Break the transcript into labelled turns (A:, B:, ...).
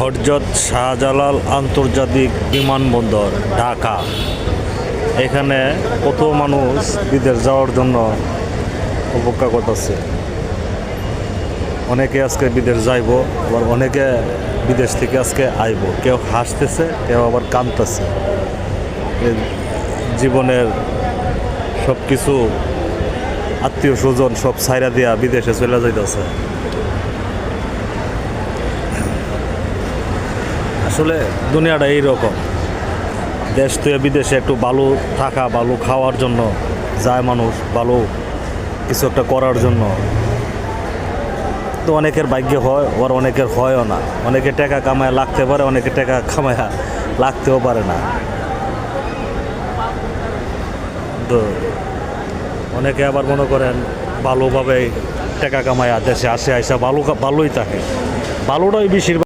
A: হযরত শাহজালাল আন্তর্জাতিক বিমানবন্দর ঢাকা। এখানে কত মানুষ বিদেশ যাওয়ার জন্য অপেক্ষা করতেছে। অনেকে আজকে বিদেশ যাইব, আবার অনেকে বিদেশ থেকে আজকে আইব। কেউ হাসতেছে, কেউ আবার কাঁদতেছে। জীবনের সব কিছু আত্মীয় স্বজন সব ছাইরা দিয়া বিদেশে চলে যাইতেছে। আসলে দুনিয়াটা এইরকম, দেশ থেকে বিদেশে একটু ভালো থাকা, ভালো খাওয়ার জন্য যায় মানুষ, ভালো কিছু একটা করার জন্য। তো অনেকের ভাগ্যে হয়, আবার অনেকের হয়ও না। অনেকে টাকা কামায় লাগতে পারে, অনেকে টাকা কামায় লাগতেও পারে না। তো অনেকে আবার মনে করেন ভালোভাবে টাকা কামায় দেশে আসে, আইসা ভালোই থাকে। ভালোটাই বেশিরভাগ